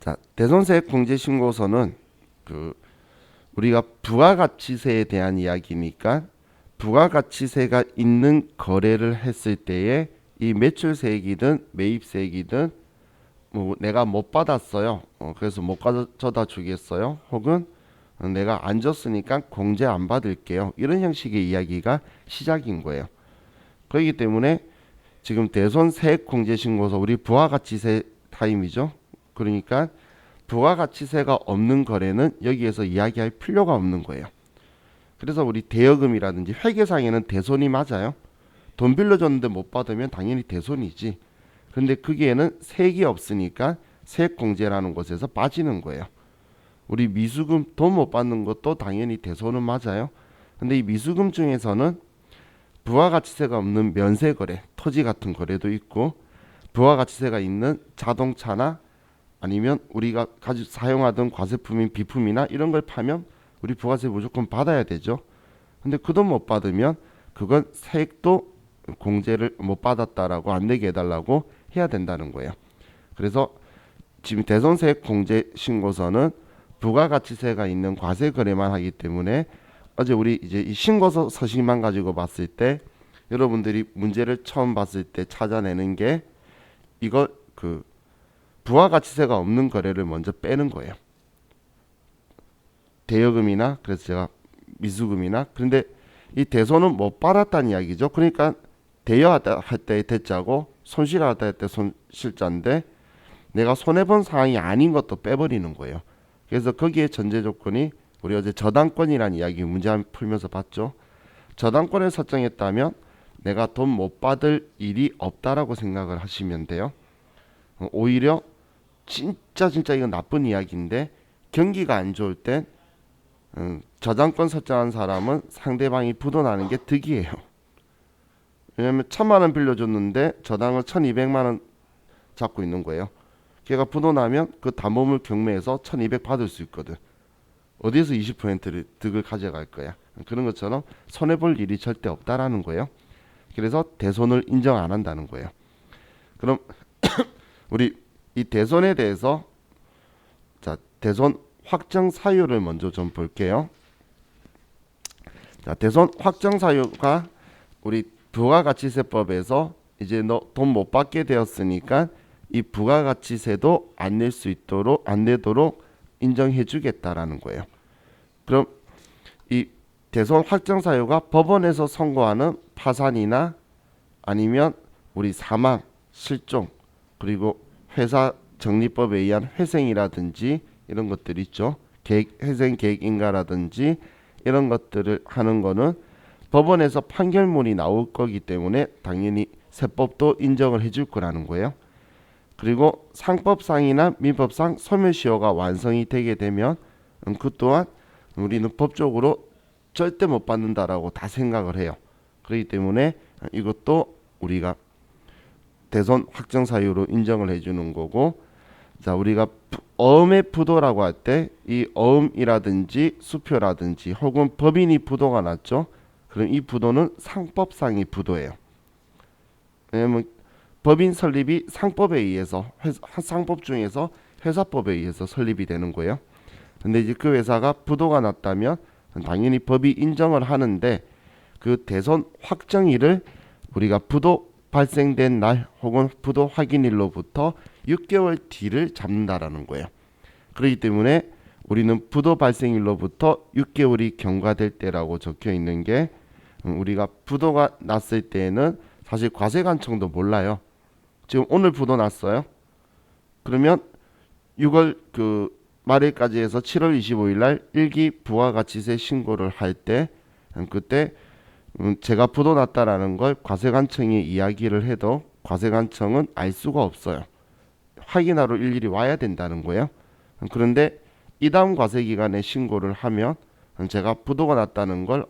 자, 대손세액 공제 신고서는 우리가 부가가치세에 대한 이야기니까 부가가치세가 있는 거래를 했을 때에 이 매출세액이든 매입세액이든 뭐 내가 못 받았어요. 그래서 못 가져다 주겠어요. 혹은 내가 안 줬으니까 공제 안 받을게요. 이런 형식의 이야기가 시작인 거예요. 그렇기 때문에 지금 대손세액 공제 신고서 우리 부가가치세 타임이죠. 그러니까 부가가치세가 없는 거래는 여기에서 이야기할 필요가 없는 거예요. 그래서 우리 대여금이라든지 회계상에는 대손이 맞아요. 돈 빌려줬는데 못 받으면 당연히 대손이지. 근데 거기에는 세액이 없으니까 세액공제라는 곳에서 빠지는 거예요. 우리 미수금 돈 못 받는 것도 당연히 대손은 맞아요. 근데 이 미수금 중에서는 부가가치세가 없는 면세거래, 토지 같은 거래도 있고 부가가치세가 있는 자동차나 아니면 우리가 가지고 사용하던 과세품인 비품이나 이런 걸 파면 우리 부가세 무조건 받아야 되죠. 근데 그 돈 못 받으면 그건 세액도 공제를 못 받았다라고 안 내게 해달라고 해야 된다는 거예요. 그래서 지금 대손세액 공제 신고서는 부가가치세가 있는 과세 거래만 하기 때문에 어제 우리 이제 이 신고서 서식만 가지고 봤을 때 여러분들이 문제를 처음 봤을 때 찾아내는 게 이거 부가가치세가 없는 거래를 먼저 빼는 거예요. 대여금이나 그래서 제가 미수금이나 그런데 이 대손은 못 받았다는 이야기죠. 그러니까 대여할 때 대자고 손실할 때 손실자인데 내가 손해본 상황이 아닌 것도 빼버리는 거예요. 그래서 거기에 전제 조건이 우리 어제 저당권이라는 이야기 문제 한번 풀면서 봤죠. 저당권을 설정했다면 내가 돈 못 받을 일이 없다라고 생각을 하시면 돼요. 오히려 진짜 이건 나쁜 이야기인데 경기가 안 좋을 땐 저당권 설정한 사람은 상대방이 부도나는 게 득이에요. 왜냐면 1,000만원 빌려줬는데 저당을 1,200만원 잡고 있는 거예요. 걔가 부도나면 그 담보물 경매에서 1,200 받을 수 있거든. 어디에서 20%를 득을 가져갈 거야. 그런 것처럼 손해볼 일이 절대 없다라는 거예요. 그래서 대손을 인정 안 한다는 거예요. 그럼 우리 이 대손에 대해서 자 대손 확정 사유를 먼저 좀 볼게요. 자 대손 확정 사유가 우리 부가가치세법에서 이제 너 돈 못 받게 되었으니까 이 부가가치세도 안 낼 수 있도록 안 내도록 인정해 주겠다라는 거예요. 그럼 이 대손 확정 사유가 법원에서 선고하는 파산이나 아니면 우리 사망, 실종 그리고 회사 정리법에 의한 회생이라든지 이런 것들 있죠. 회생 계획 인가라든지 이런 것들을 하는 거는 법원에서 판결문이 나올 거기 때문에 당연히 세법도 인정을 해줄 거라는 거예요. 그리고 상법상이나 민법상 소멸시효가 완성이 되게 되면 그 또한 우리는 법적으로 절대 못 받는다라고 다 생각을 해요. 그렇기 때문에 이것도 우리가 대손 확정 사유로 인정을 해주는 거고, 자 우리가 어음의 부도라고 할 때 이 어음이라든지 수표라든지 혹은 법인이 부도가 났죠. 그럼 이 부도는 상법상의 부도예요. 왜냐면 법인 설립이 상법에 의해서 상법 중에서 회사법에 의해서 설립이 되는 거예요. 근데 이제 그 회사가 부도가 났다면 당연히 법이 인정을 하는데 그 대손 확정일을 우리가 부도 발생된 날 혹은 부도 확인일로부터 6개월 뒤를 잡는다라는 거예요. 그렇기 때문에 우리는 부도 발생일로부터 6개월이 경과될 때라고 적혀 있는 게 우리가 부도가 났을 때에는 사실 과세관청도 몰라요. 지금 오늘 부도 났어요. 그러면 6월 말일까지 해서 7월 25일 날 일기 부가가치세 신고를 할 때 그때 제가 부도 났다라는 걸 과세관청에 이야기를 해도 과세관청은 알 수가 없어요. 확인하러 일일이 와야 된다는 거예요. 그런데 이 다음 과세기간에 신고를 하면 제가 부도가 났다는 걸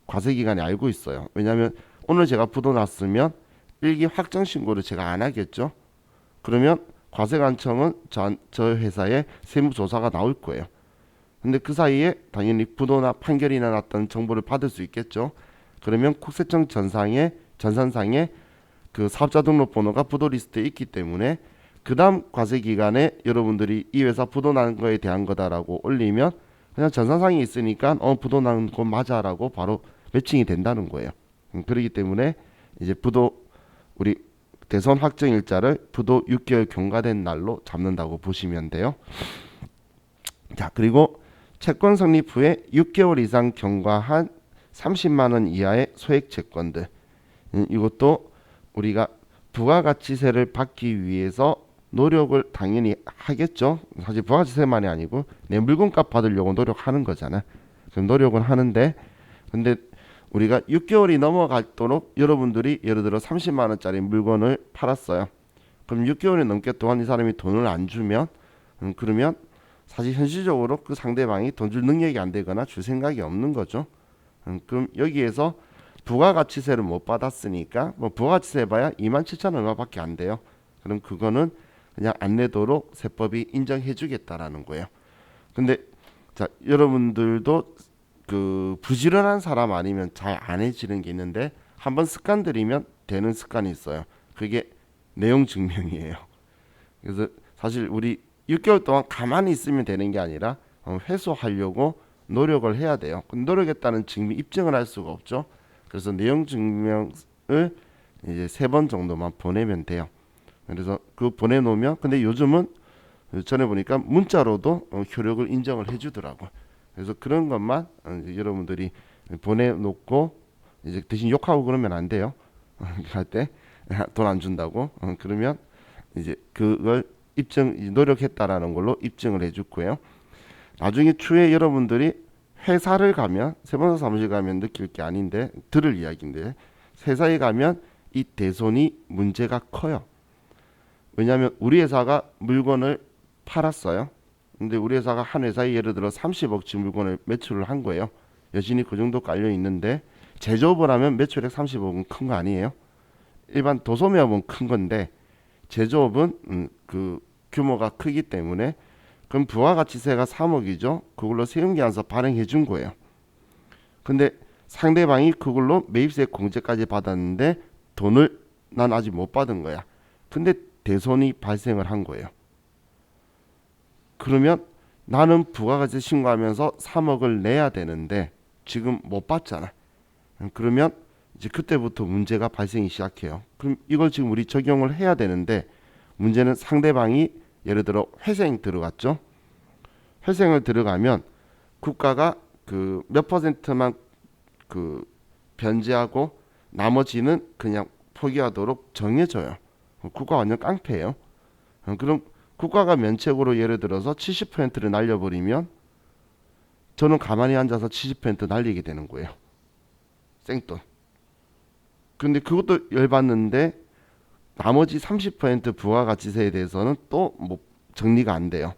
과세기간에 알고 있어요. 왜냐하면 오늘 제가 부도 났으면 일기 확정 신고를 제가 안 하겠죠. 그러면 과세관청은 저 회사에 세무조사가 나올 거예요. 근데 그 사이에 당연히 부도나 판결이나 났던 정보를 받을 수 있겠죠. 그러면 국세청 전산상에 그 사업자 등록번호가 부도 리스트에 있기 때문에 그 다음 과세 기간에 여러분들이 이 회사 부도 난 거에 대한 거다라고 올리면 그냥 전산상이 있으니까 부도 난 거 맞아라고 바로 매칭이 된다는 거예요. 그렇기 때문에 이제 부도 우리 대선 확정 일자를 부도 6개월 경과된 날로 잡는다고 보시면 돼요. 자, 그리고 채권 성립 후에 6개월 이상 경과한 30만 원 이하의 소액 채권들, 이것도 우리가 부가가치세를 받기 위해서 노력을 당연히 하겠죠. 사실 부가가치세만이 아니고 내 물건값 받으려고 노력하는 거잖아. 그럼 노력은 하는데, 근데 우리가 6개월이 넘어가도록 여러분들이 예를 들어 30만 원짜리 물건을 팔았어요. 그럼 6개월이 넘게 동안 이 사람이 돈을 안 주면 그러면 사실 현실적으로 그 상대방이 돈 줄 능력이 안 되거나 줄 생각이 없는 거죠. 그럼 여기에서 부가가치세를 못 받았으니까 뭐 부가가치세 봐야 27,000원 얼마밖에 안 돼요. 그럼 그거는 그냥 안 내도록 세법이 인정해 주겠다라는 거예요. 근데 자, 여러분들도 그 부지런한 사람 아니면 잘 안 해지는 게 있는데 한번 습관 들이면 되는 습관이 있어요. 그게 내용 증명이에요. 그래서 사실 우리 6개월 동안 가만히 있으면 되는 게 아니라 회수하려고 노력을 해야 돼요. 노력했다는 증명 입증을 할 수가 없죠. 그래서 내용 증명을 이제 3번 정도만 보내면 돼요. 그래서 그 보내놓으면, 근데 요즘은 전에 보니까 문자로도 효력을 인정을 해주더라고. 그래서 그런 것만 이제 여러분들이 보내놓고 이제 대신 욕하고 그러면 안 돼요. 할 때 돈 안 준다고 그러면 이제 그걸 입증 노력했다라는 걸로 입증을 해주고요. 나중에 추후에 여러분들이 회사를 가면 세무사 사무실 가면 느낄 게 아닌데 들을 이야기인데 회사에 가면 이 대손이 문제가 커요. 왜냐하면 우리 회사가 물건을 팔았어요. 근데 우리 회사가 한 회사에 예를 들어 30억치 물건을 매출을 한 거예요. 여전히 그 정도 깔려 있는데 제조업을 하면 매출액 30억은 큰 거 아니에요. 일반 도소매업은 큰 건데 제조업은 그 규모가 크기 때문에 그럼 부가가치세가 3억이죠. 그걸로 세금계산서 발행해 준 거예요. 근데 상대방이 그걸로 매입세 공제까지 받았는데 돈을 난 아직 못 받은 거야. 근데 대손이 발생을 한 거예요. 그러면 나는 부가가치세 신고하면서 3억을 내야 되는데 지금 못 받잖아. 그러면 이제 그때부터 문제가 발생이 시작해요. 그럼 이걸 지금 우리 적용을 해야 되는데 문제는 상대방이 예를 들어 회생 들어갔죠. 회생을 들어가면 국가가 그 몇 퍼센트만 그 변제하고 나머지는 그냥 포기하도록 정해져요. 국가 완전 깡패예요. 그럼 국가가 면책으로 예를 들어서 70%를 날려버리면 저는 가만히 앉아서 70% 날리게 되는 거예요. 생돈. 근데 그것도 열받는데 나머지 30% 부가가치세에 대해서는 또 뭐 정리가 안 돼요.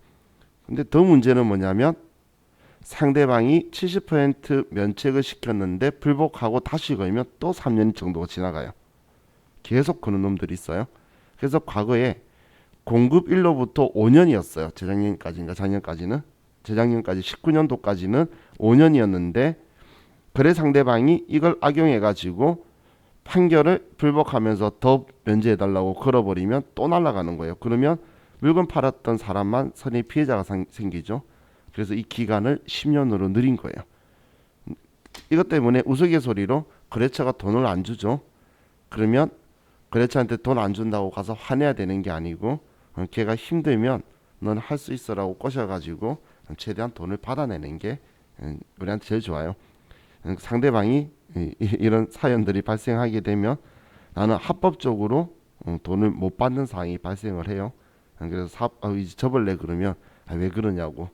근데 더 문제는 뭐냐면 상대방이 70% 면책을 시켰는데 불복하고 다시 걸면 또 3년 정도가 지나가요. 계속 그런 놈들이 있어요. 그래서 과거에 공급 일로부터 5년이었어요. 재작년까지인가 작년까지는 재작년까지 19년도까지는 5년이었는데 그래 상대방이 이걸 악용해 가지고 판결을 불복하면서 더 면제해달라고 걸어버리면 또 날아가는 거예요. 그러면 물건 팔았던 사람만 선의 피해자가 생기죠. 그래서 이 기간을 10년으로 늘린 거예요. 이것 때문에 우스갯소리로 거래처가 돈을 안 주죠. 그러면 거래처한테 돈 안 준다고 가서 화내야 되는 게 아니고 걔가 힘들면 넌 할 수 있어라고 꼬셔가지고 최대한 돈을 받아내는 게 우리한테 제일 좋아요. 상대방이 이런 사연들이 발생하게 되면 나는 합법적으로 돈을 못 받는 상황이 발생을 해요. 그래서 이제 접을래 그러면 왜 그러냐고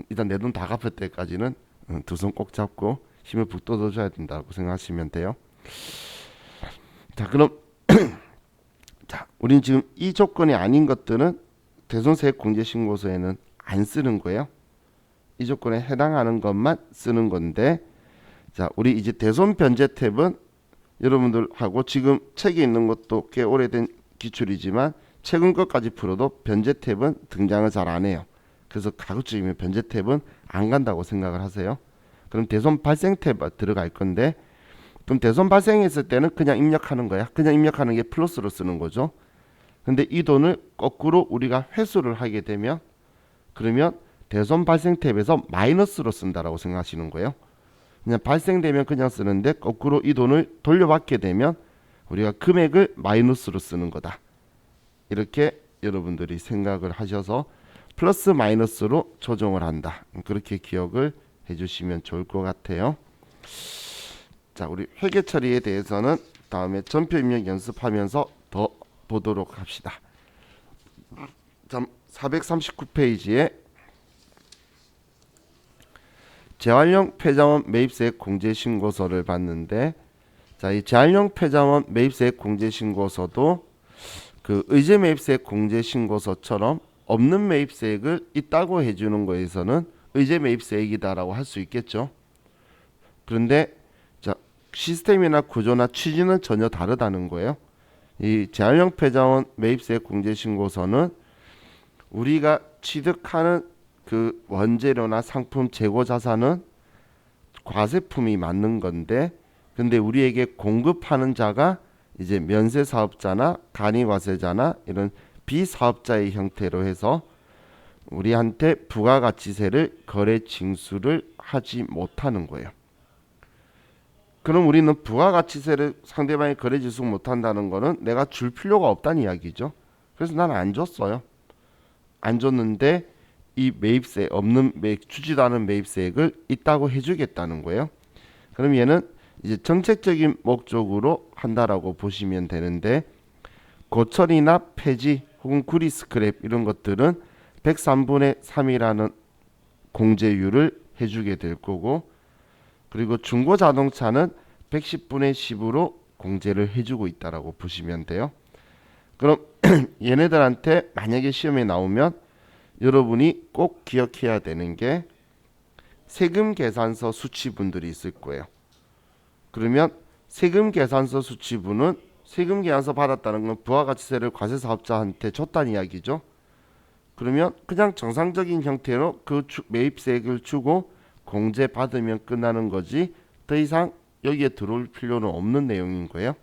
일단 내 돈 다 갚을 때까지는 두 손 꼭 잡고 힘을 북돋워줘야 된다고 생각하시면 돼요. 자, 그럼 자, 우리는 지금 이 조건이 아닌 것들은 대손세액공제신고서에는 안 쓰는 거예요. 이 조건에 해당하는 것만 쓰는 건데, 자, 우리 이제 대손 변제 탭은 여러분들하고 지금 책에 있는 것도 꽤 오래된 기출이지만 최근 것까지 풀어도 변제 탭은 등장을 잘 안 해요. 그래서 가급적이면 변제 탭은 안 간다고 생각을 하세요. 그럼 대손 발생 탭 들어갈 건데, 그럼 대손 발생했을 때는 그냥 입력하는 거야. 그냥 입력하는 게 플러스로 쓰는 거죠. 근데 이 돈을 거꾸로 우리가 회수를 하게 되면 그러면 대손 발생 탭에서 마이너스로 쓴다라고 생각하시는 거예요. 그냥 발생되면 그냥 쓰는데 거꾸로 이 돈을 돌려받게 되면 우리가 금액을 마이너스로 쓰는 거다. 이렇게 여러분들이 생각을 하셔서 플러스 마이너스로 조정을 한다. 그렇게 기억을 해주시면 좋을 것 같아요. 자, 우리 회계 처리에 대해서는 다음에 전표 입력 연습하면서 더 보도록 합시다. 439페이지에 재활용 폐자원 매입세액 공제신고서를 봤는데, 자, 이 재활용 폐자원 매입세액 공제신고서도 그 의제 매입세액 공제신고서처럼 없는 매입세액을 있다고 해주는 거에서는 의제 매입세액이다라고 할 수 있겠죠. 그런데 자, 시스템이나 구조나 취지는 전혀 다르다는 거예요. 이 재활용 폐자원 매입세액 공제신고서는 우리가 취득하는 그 원재료나 상품 재고 자산은 과세품이 맞는 건데, 근데 우리에게 공급하는 자가 이제 면세 사업자나 간이과세자나 이런 비사업자의 형태로 해서 우리한테 부가가치세를 거래 징수를 하지 못하는 거예요. 그럼 우리는 부가가치세를 상대방이 거래 징수 못한다는 거는 내가 줄 필요가 없다는 이야기죠. 그래서 난 안 줬어요. 안 줬는데 이 매입세 없는 주지도 않은 매입세액을 있다고 해주겠다는 거예요. 그럼 얘는 이제 정책적인 목적으로 한다라고 보시면 되는데, 고철이나 폐지 혹은 구리 스크랩 이런 것들은 103분의 3이라는 공제율을 해주게 될 거고, 그리고 중고 자동차는 110분의 10으로 공제를 해주고 있다라고 보시면 돼요. 그럼 얘네들한테 만약에 시험에 나오면 여러분이 꼭 기억해야 되는 게 세금 계산서 수치분들이 있을 거예요. 그러면 세금 계산서 수치분은 세금 계산서 받았다는 건 부가가치세를 과세사업자한테 줬다는 이야기죠. 그러면 그냥 정상적인 형태로 그 매입세액을 주고 공제 받으면 끝나는 거지 더 이상 여기에 들어올 필요는 없는 내용인 거예요.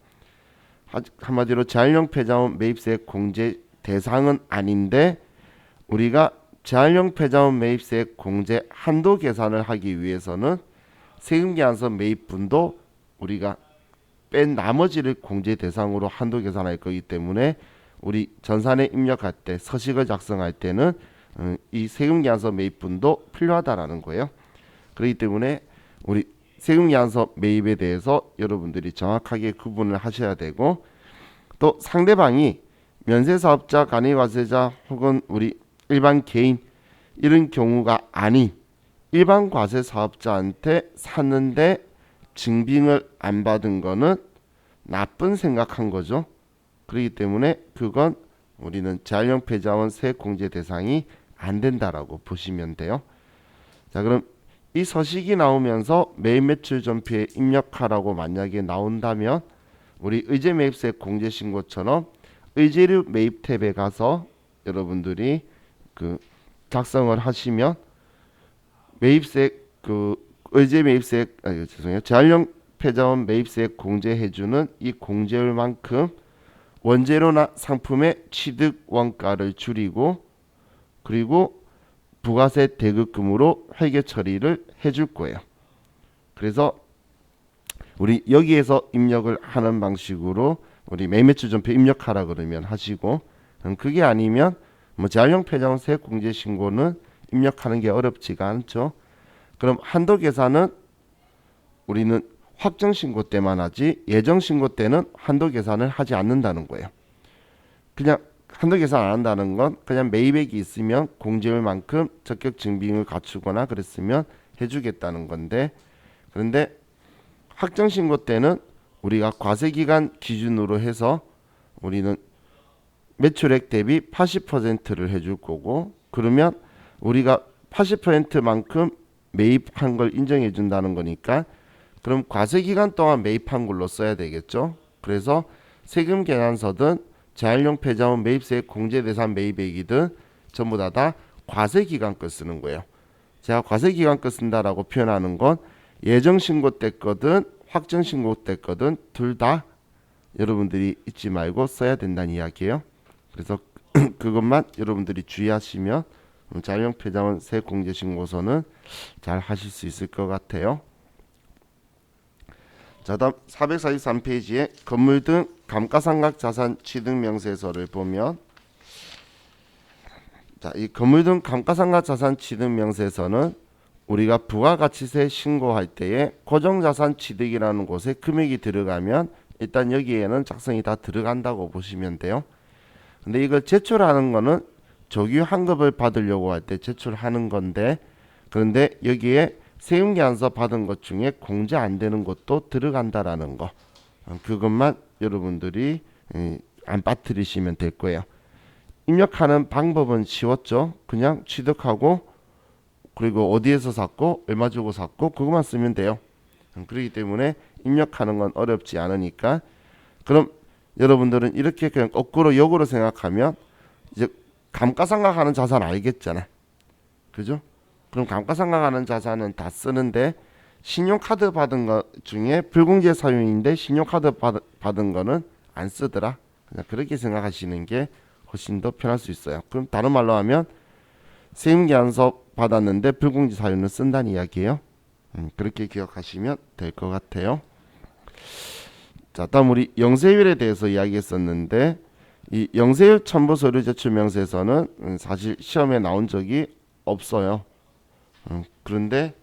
한마디로 재활용 폐자원 매입세액 공제 대상은 아닌데, 우리가 재활용 폐자원 매입세액 공제 한도 계산을 하기 위해서는 세금 계산서 매입분도 우리가 뺀 나머지를 공제 대상으로 한도 계산할 거기 때문에 우리 전산에 입력할 때 서식을 작성할 때는 이 세금 계산서 매입분도 필요하다라는 거예요. 그렇기 때문에 우리 세금 계산서 매입에 대해서 여러분들이 정확하게 구분을 하셔야 되고, 또 상대방이 면세사업자, 간이과세자 혹은 우리 일반 개인 이런 경우가 아닌 일반 과세사업자한테 샀는데 증빙을 안 받은 거는 나쁜 생각한 거죠. 그렇기 때문에 그건 우리는 재활용 폐자원 세액 공제 대상이 안 된다라고 보시면 돼요. 자, 그럼 이 서식이 나오면서 매입 매출 전표에 입력하라고 만약에 나온다면 우리 의제 매입세액 공제 신고처럼 의제류 매입 탭에 가서 여러분들이 그 작성을 하시면 매입세액 의제 매입세액 죄송해요. 재활용 폐자원 매입세액 공제해주는 이 공제율만큼 원재료나 상품의 취득 원가를 줄이고, 그리고 부가세 대급금으로 회계 처리를 해줄 거예요. 그래서 우리 여기에서 입력을 하는 방식으로 우리 매매출 전표 입력하라 그러면 하시고, 그게 아니면 뭐 재활용 폐자원 세액 공제 신고는 입력하는 게 어렵지가 않죠. 그럼 한도 계산은 우리는 확정 신고 때만 하지 예정 신고 때는 한도 계산을 하지 않는다는 거예요. 그냥 한도 계산 안 한다는 건 그냥 매입액이 있으면 공제율만큼 적격 증빙을 갖추거나 그랬으면 해주겠다는 건데, 그런데 확정 신고 때는 우리가 과세기간 기준으로 해서 우리는 매출액 대비 80%를 해줄 거고, 그러면 우리가 80%만큼 매입한 걸 인정해 준다는 거니까 그럼 과세기간 동안 매입한 걸로 써야 되겠죠. 그래서 세금 계산서든 재활용 폐자원 매입세액 공제대상 매입액이든 전부 다 과세기간 거 쓰는 거예요. 제가 과세기간 거 쓴다라고 표현하는 건 예정신고 때 거든 확정신고 때 거든 둘 다 여러분들이 잊지 말고 써야 된다는 이야기예요. 그래서 그것만 여러분들이 주의하시면 자율형폐자원 세공제신고서는 잘 하실 수 있을 것 같아요. 자, 다음 443페이지에 건물 등 감가상각 자산 취득명세서를 보면, 자, 이 건물 등 감가상각 자산 취득명세서는 우리가 부가가치세 신고할 때에 고정자산 취득이라는 곳에 금액이 들어가면 일단 여기에는 작성이 다 들어간다고 보시면 돼요. 근데 이걸 제출하는 거는 조기 환급을 받으려고 할 때 제출하는 건데, 그런데 여기에 세금계산서 받은 것 중에 공제 안 되는 것도 들어간다라는 거, 그것만 여러분들이 안 빠뜨리시면 될 거예요. 입력하는 방법은 쉬웠죠. 그냥 취득하고 그리고 어디에서 샀고 얼마 주고 샀고 그것만 쓰면 돼요. 그렇기 때문에 입력하는 건 어렵지 않으니까. 그럼 여러분들은 이렇게 그냥 거꾸로 역으로 생각하면 이제 감가상각하는 자산 알겠잖아, 그죠? 그럼 감가상각하는 자산은 다 쓰는데 신용카드 받은 것 중에 불공제 사유인데 신용카드 받은 거는 안 쓰더라. 그냥 그렇게 생각하시는 게 훨씬 더 편할 수 있어요. 그럼 다른 말로 하면 세금계산서 받았는데 불공제 사유는 쓴다는 이야기예요. 그렇게 기억하시면 될 것 같아요. 자, 다음 우리 영세율에 대해서 이야기했었는데, 이 영세율 첨부 서류 제출 명세서는 사실 시험에 나온 적이 없어요. 그런데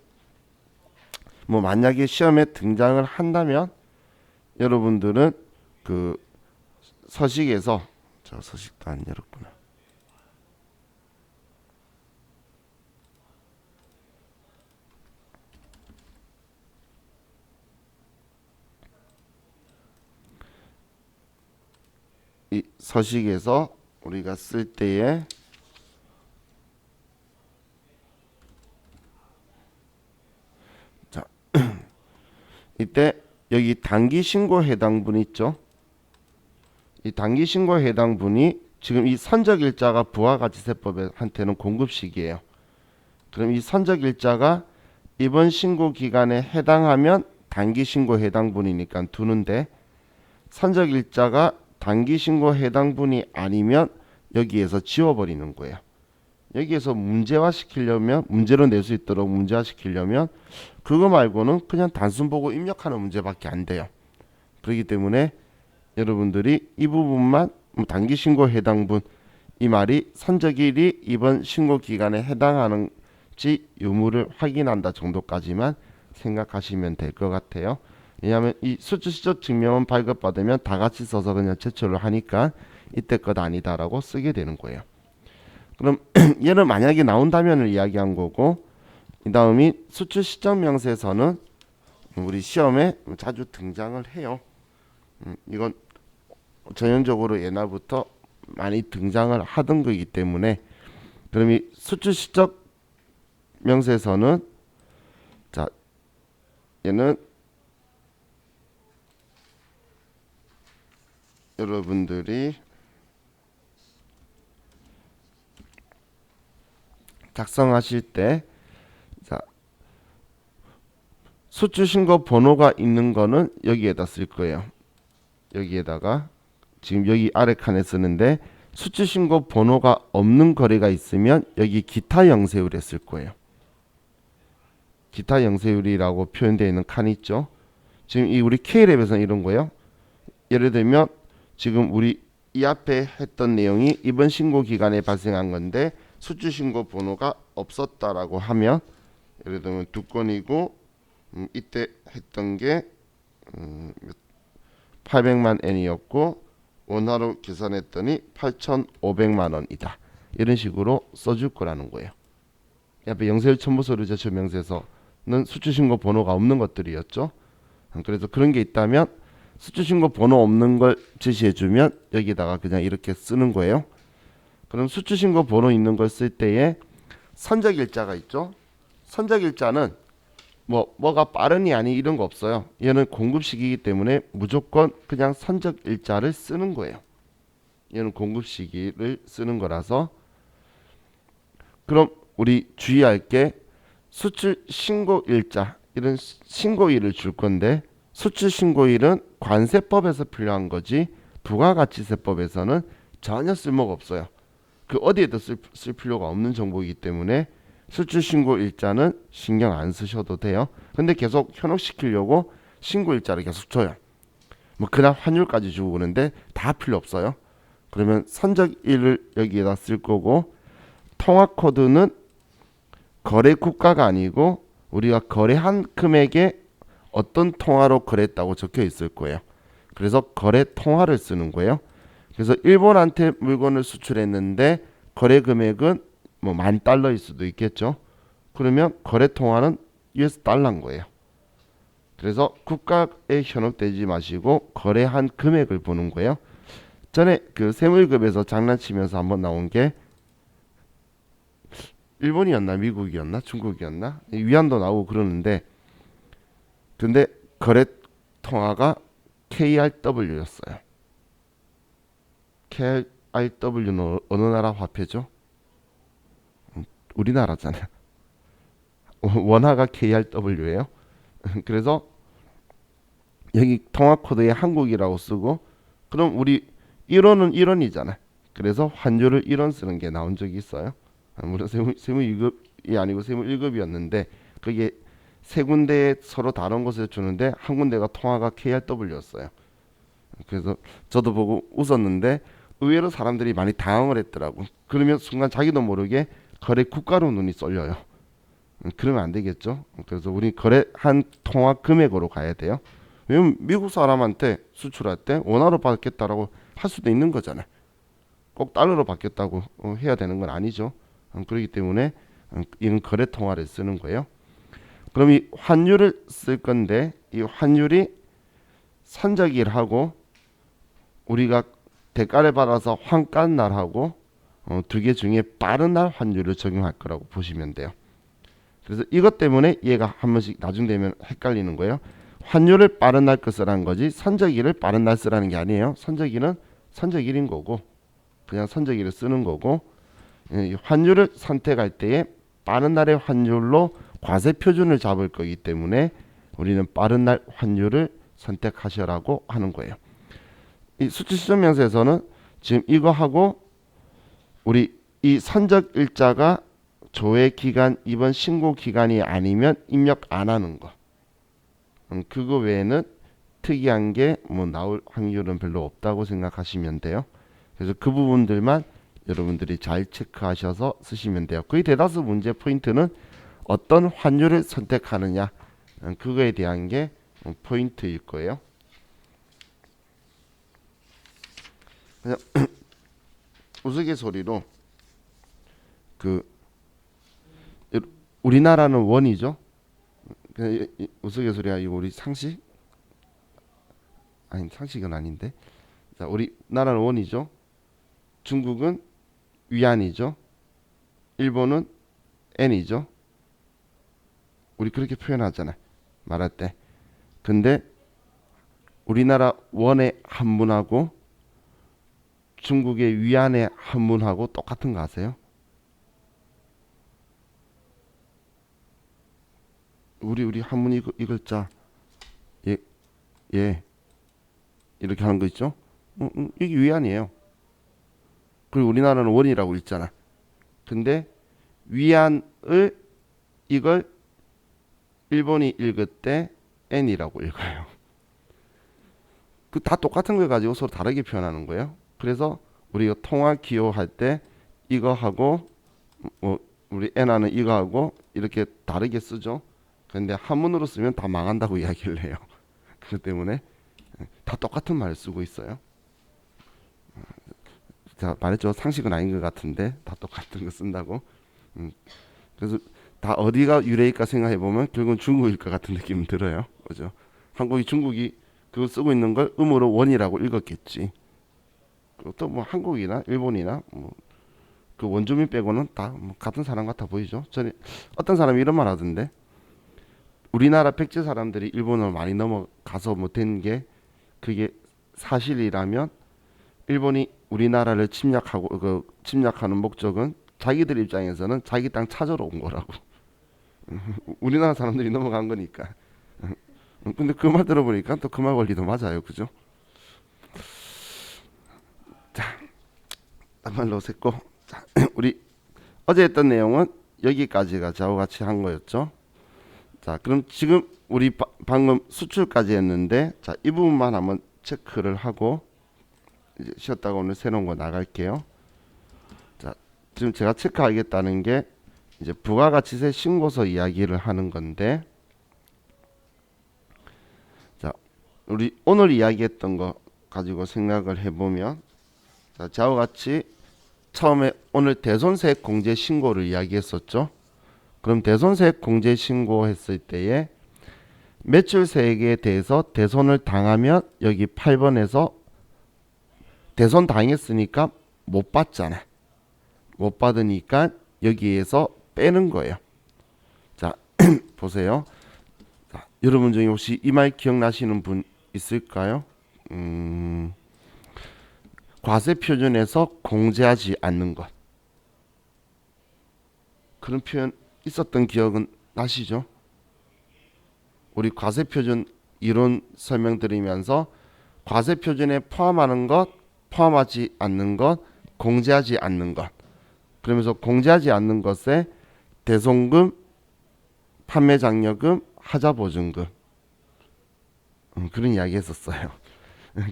뭐 만약에 시험에 등장을 한다면 여러분들은 그 서식에서, 저 서식도 안 열었구나. 이 서식에서 우리가 쓸 때에 자 이때 여기 단기 신고 해당분 있죠. 이 단기 신고 해당분이 지금 이 선적일자가 부가가치세법한테는 공급식이에요. 그럼 이 선적일자가 이번 신고 기간에 해당하면 단기 신고 해당분이니까 두는데, 선적일자가 단기 신고 해당분이 아니면 여기에서 지워버리는 거예요. 여기에서 문제화 시키려면, 문제로 낼 수 있도록 문제화 시키려면 그거 말고는 그냥 단순 보고 입력하는 문제밖에 안 돼요. 그렇기 때문에 여러분들이 이 부분만 단기 신고 해당분, 이 말이 선적일이 이번 신고 기간에 해당하는지 유무를 확인한다 정도까지만 생각하시면 될 것 같아요. 왜냐하면 이 수출시적 증명은 발급받으면 다 같이 써서 그냥 제출을 하니까 이때 것 아니다라고 쓰게 되는 거예요. 그럼 얘는 만약에 나온다면을 이야기한 거고, 이 다음이 수출시적 명세서는 우리 시험에 자주 등장을 해요. 이건 전형적으로 옛날부터 많이 등장을 하던 거기 때문에, 그럼 이 수출시적 명세서는, 자, 얘는 여러분들이 작성하실 때, 자, 수출신고 번호가 있는 거는 여기에다 쓸 거예요. 여기에다가 지금 여기 아래 칸에 쓰는데, 수출신고 번호가 없는 거래가 있으면 여기 기타 영세율에 쓸 거예요. 기타 영세율이라고 표현되어 있는 칸이 있죠. 지금 이 우리 K랩에서는 이런 거예요. 예를 들면 지금 우리 이 앞에 했던 내용이 이번 신고 기간에 발생한 건데 수출신고 번호가 없었다라고 하면, 예를 들면 두 건이고 이때 했던 게 800만 엔이었고 원화로 계산했더니 8,500만 원이다. 이런 식으로 써줄 거라는 거예요. 옆에 영세율 첨부서류 제출 명세서는 수출신고 번호가 없는 것들이었죠. 그래서 그런 게 있다면 수출신고 번호 없는 걸 제시해주면 여기다가 그냥 이렇게 쓰는 거예요. 그럼 수출신고 번호 있는 걸 쓸 때에 선적일자가 있죠. 선적일자는 뭐가 빠르니 아니 이런 거 없어요. 얘는 공급식이기 때문에 무조건 그냥 선적일자를 쓰는 거예요. 얘는 공급시기를 쓰는 거라서. 그럼 우리 주의할 게 수출신고일자, 이런 신고일을 줄 건데, 수출신고일은 관세법에서 필요한 거지 부가가치세법에서는 전혀 쓸모가 없어요. 그 어디에도 쓸 필요가 없는 정보이기 때문에 수출 신고 일자는 신경 안 쓰셔도 돼요. 근데 계속 현혹시키려고 신고 일자를 계속 줘요. 뭐 그날 환율까지 주고 그러는데 다 필요 없어요. 그러면 선적일을 여기에다 쓸 거고, 통화 코드는 거래 국가가 아니고 우리가 거래한 금액에 어떤 통화로 거래했다고 적혀 있을 거예요. 그래서 거래 통화를 쓰는 거예요. 그래서 일본한테 물건을 수출했는데 거래 금액은 뭐 $10,000일 수도 있겠죠. 그러면 거래 통화는 US 달러인 거예요. 그래서 국가에 현혹되지 마시고 거래한 금액을 보는 거예요. 전에 그 세무일급에서 장난치면서 한번 나온 게 일본이었나 미국이었나 중국이었나 위안도 나오고 그러는데, 근데 거래 통화가 KRW였어요. KRW는 어느 나라 화폐죠? 우리나라잖아요. 원화가 KRW예요. 그래서 여기 통화 코드에 한국이라고 쓰고, 그럼 우리 1원은 1원이잖아. 그래서 환율을 1원 쓰는 게 나온 적이 있어요. 물론 세무 2급이 아니고 세무 1급이었는데 그게 세 군데에 서로 다른 곳에 주는데 한 군데가 통화가 KRW였어요. 그래서 저도 보고 웃었는데 의외로 사람들이 많이 당황을 했더라고. 그러면 순간 자기도 모르게 거래 국가로 눈이 쏠려요. 그러면 안 되겠죠. 그래서 우리 거래한 통화 금액으로 가야 돼요. 왜냐면 미국 사람한테 수출할 때 원화로 받겠다라고 할 수도 있는 거잖아요. 꼭 달러로 받겠다고 해야 되는 건 아니죠. 그렇기 때문에 이런 거래 통화를 쓰는 거예요. 그럼 이 환율을 쓸 건데 이 환율이 선적일하고 우리가 대가를 받아서 환가한 날하고 두 개 중에 빠른 날 환율을 적용할 거라고 보시면 돼요. 그래서 이것 때문에 얘가 한 번씩 나중 되면 헷갈리는 거예요. 환율을 빠른 날 거 쓰라는 거지 선적일을 빠른 날 쓰라는 게 아니에요. 선적일은 선적일인 거고 그냥 선적일을 쓰는 거고, 환율을 선택할 때에 빠른 날의 환율로 과세 표준을 잡을 거기 때문에 우리는 빠른 날 환율을 선택하시라고 하는 거예요. 이 수출 시점 명세에서는 지금 이거 하고 우리 이 선적 일자가 조회 기간 이번 신고 기간이 아니면 입력 안 하는 거, 그거 외에는 특이한 게 뭐 나올 확률은 별로 없다고 생각하시면 돼요. 그래서 그 부분들만 여러분들이 잘 체크하셔서 쓰시면 돼요. 거의 대다수 문제 포인트는 어떤 환율을 선택하느냐, 그거에 대한 게 포인트일 거예요. 그냥 우스갯소리로 그 우리나라는 원이죠. 우스갯소리야 이거 우리 상식? 아니 상식은 아닌데. 자, 우리나라는 원이죠. 중국은 위안이죠. 일본은 엔이죠. 우리 그렇게 표현하잖아요. 말할 때. 근데 우리나라 원의 한문하고 중국의 위안의 한문하고 똑같은 거 아세요? 우리 한문 이 글자 예 이렇게 하는 거 있죠? 이게 위안이에요. 그리고 우리나라는 원이라고 읽잖아. 근데 위안을 이걸 일본이 읽을 때 N이라고 읽어요. 그 다 똑같은 걸 가지고 서로 다르게 표현하는 거예요. 그래서 우리가 통화 기호할 때 이거 하고 뭐 우리 N하는 이거 하고 이렇게 다르게 쓰죠. 근데 한문으로 쓰면 다 망한다고 이야기를 해요. 그렇기 때문에 다 똑같은 말을 쓰고 있어요. 제가 말했죠. 상식은 아닌 것 같은데 다 똑같은 거 쓴다고. 그래서 다 어디가 유래일까 생각해 보면 결국은 중국일 것 같은 느낌은 들어요. 그죠? 한국이 중국이 그거 쓰고 있는 걸 음으로 원이라고 읽었겠지. 또 뭐 한국이나 일본이나 뭐 그 원주민 빼고는 다뭐 같은 사람 같아 보이죠. 전에 어떤 사람이 이런 말 하던데, 우리나라 백제 사람들이 일본으로 많이 넘어가서 뭐 된 게 그게 사실이라면 일본이 우리나라를 침략하는 목적은 자기들 입장에서는 자기 땅 찾으러 온 거라고. 우리나라 사람들이 넘어간 거니까. 근데 그 말 들어보니까 또 그 말 원리도 맞아요. 그죠? 자, 말로 샜고 자, 우리 어제 했던 내용은 여기까지가 저와 같이 한 거였죠. 자, 그럼 지금 우리 방금 수출까지 했는데 자, 이 부분만 한번 체크를 하고 이제 쉬었다가 오늘 새로운 거 나갈게요. 자, 지금 제가 체크하겠다는 게 이제 부가가치세 신고서 이야기를 하는 건데 자, 우리 오늘 이야기했던 거 가지고 생각을 해보면 자, 저와 같이 처음에 오늘 대손세액 공제 신고를 이야기했었죠. 그럼 대손세액 공제 신고했을 때에 매출세액에 대해서 대손을 당하면 여기 8번에서 대손 당했으니까 못 받잖아. 못 받으니까 여기에서 빼는 거예요. 자, 보세요. 자, 여러분 중에 혹시 이 말 기억나시는 분 있을까요? 과세 표준에서 공제하지 않는 것. 그런 표현 있었던 기억은 나시죠? 우리 과세 표준 이론 설명드리면서 과세 표준에 포함하는 것, 포함하지 않는 것, 공제하지 않는 것. 그러면서 공제하지 않는 것에 대손금, 판매장려금, 하자보증금 그런 이야기 했었어요.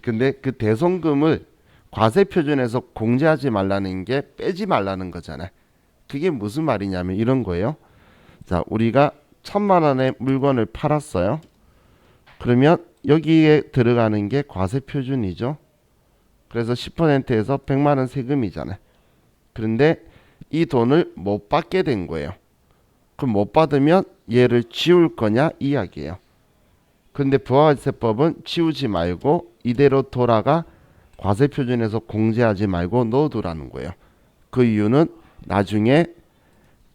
근데 그 대손금을 과세 표준에서 공제하지 말라는 게 빼지 말라는 거잖아요. 그게 무슨 말이냐면 이런 거예요. 자, 우리가 1,000만 원의 물건을 팔았어요. 그러면 여기에 들어가는 게 과세 표준이죠. 그래서 10%에서 100만 원 세금이잖아요. 그런데 이 돈을 못 받게 된 거예요. 그럼 못 받으면 얘를 지울 거냐 이야기예요. 근데 부가가치세법은 지우지 말고 이대로 돌아가 과세 표준에서 공제하지 말고 넣어두라는 거예요. 그 이유는 나중에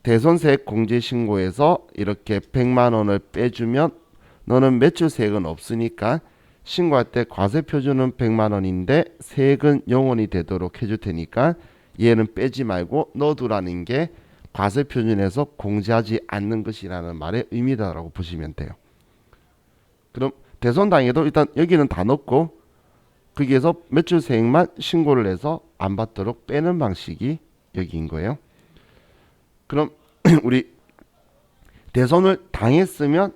대손세액 공제 신고에서 이렇게 100만 원을 빼주면 너는 매출세액은 없으니까 신고할 때 과세 표준은 100만 원인데 세액은 0원이 되도록 해줄 테니까 얘는 빼지 말고 넣어두라는 게 과세 표준에서 공제하지 않는 것이라는 말의 의미다라고 보시면 돼요. 그럼 대손당해도 일단 여기는 다 넣고 거기에서 매출세액만 신고를 해서 안 받도록 빼는 방식이 여기인 거예요. 그럼 우리 대손을 당했으면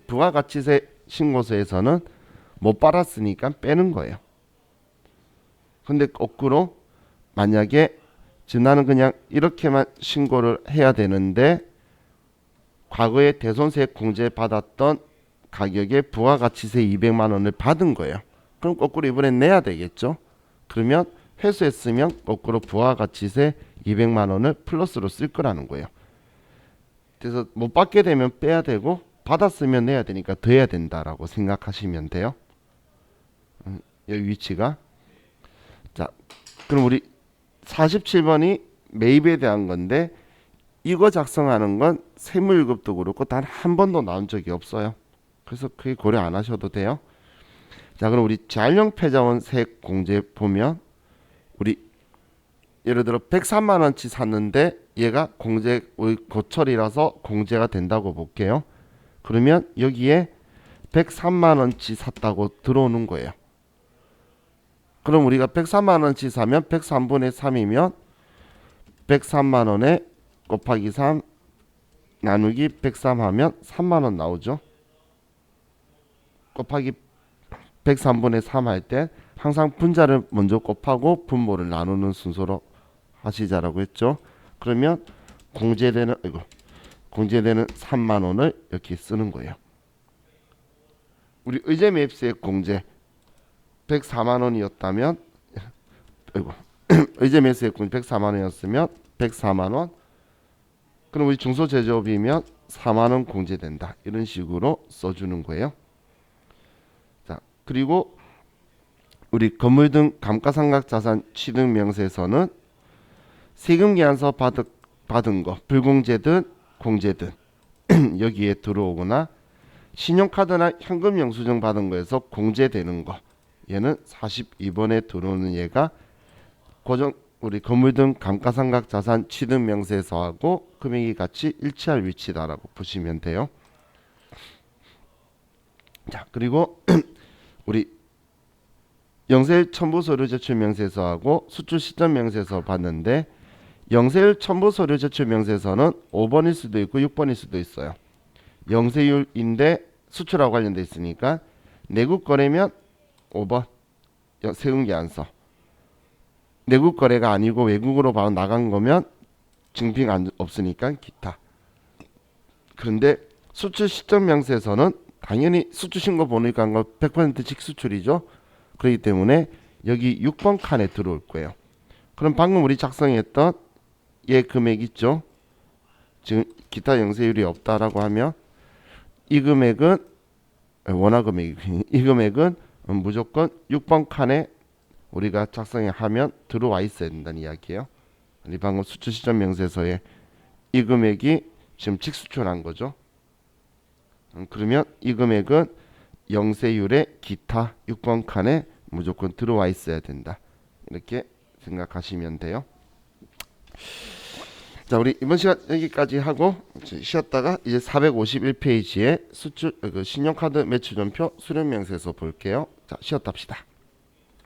부가가치세 신고서에서는 못 받았으니까 빼는 거예요. 근데 거꾸로 만약에 지금 나는 그냥 이렇게만 신고를 해야 되는데 과거에 대손세액 공제 받았던 가격에 부가가치세 200만 원을 받은 거예요. 그럼 거꾸로 이번엔 내야 되겠죠. 그러면 회수했으면 거꾸로 부가가치세 200만 원을 플러스로 쓸 거라는 거예요. 그래서 못 받게 되면 빼야 되고 받았으면 내야 되니까 더 해야 된다라고 생각하시면 돼요. 여기 위치가. 자, 그럼 우리 47번이 매입에 대한 건데 이거 작성하는 건 세무일급도 그렇고 단 한 번도 나온 적이 없어요. 그래서 크게 고려 안 하셔도 돼요. 자, 그럼 우리 재활용 폐자원 세액 공제 보면 우리 예를 들어 103만 원치 샀는데 얘가 공제 고철이라서 공제가 된다고 볼게요. 그러면 여기에 103만 원치 샀다고 들어오는 거예요. 그럼 우리가 103만 원치 사면 103분의 3이면 103만 원에 곱하기 3 나누기 103 하면 3만 원 나오죠. 곱하기 103분의 3 할 때 항상 분자를 먼저 곱하고 분모를 나누는 순서로 하시자라고 했죠. 그러면 공제되는 3만 원을 이렇게 쓰는 거예요. 우리 의제 매입세액 공제 104만 원이었다면 의제 매입세액 공제 104만 원이었으면 104만 원. 그럼 우리 중소제조업이면 4만 원 공제된다. 이런 식으로 써주는 거예요. 자, 그리고 우리 건물 등 감가상각자산 취득 명세서는 세금계산서 받은 거 불공제든 공제든 여기에 들어오거나 신용카드나 현금 영수증 받은 거에서 공제되는 거 얘는 42번에 들어오는 얘가 고정 우리 건물 등 감가상각자산 취득 명세서하고 금액이 같이 일치할 위치다라고 보시면 돼요. 자, 그리고 우리 영세율 첨부 서류 제출 명세서하고 수출 시점 명세서 봤는데 영세율 첨부 서류 제출 명세서는 5번일 수도 있고 6번일 수도 있어요. 영세율인데 수출하고 관련돼 있으니까 내국 거래면 5번 세금계안서. 내국 거래가 아니고 외국으로 바로 나간 거면 증빙 없으니까 기타. 그런데 수출 시점 명세서는 당연히 수출 신고 보니까 100% 직수출이죠. 그렇기 때문에 여기 6번 칸에 들어올 거예요. 그럼 방금 우리 작성했던 얘 금액 있죠. 지금 기타 영세율이 없다라고 하면 이 금액은 원화 금액이 이 금액은 무조건 6번 칸에 우리가 작성해 하면 들어와 있어야 된다는 이야기예요. 우리 방금 수출 시점 명세서에 이 금액이 지금 직수출한 거죠. 그러면 이 금액은 영세율의 기타 6번 칸에 무조건 들어와 있어야 된다. 이렇게 생각하시면 돼요. 자, 우리 이번 시간 여기까지 하고 쉬었다가 이제 451페이지에 수출 신용카드 매출전표 수령명세서 볼게요. 자, 쉬었다 합시다.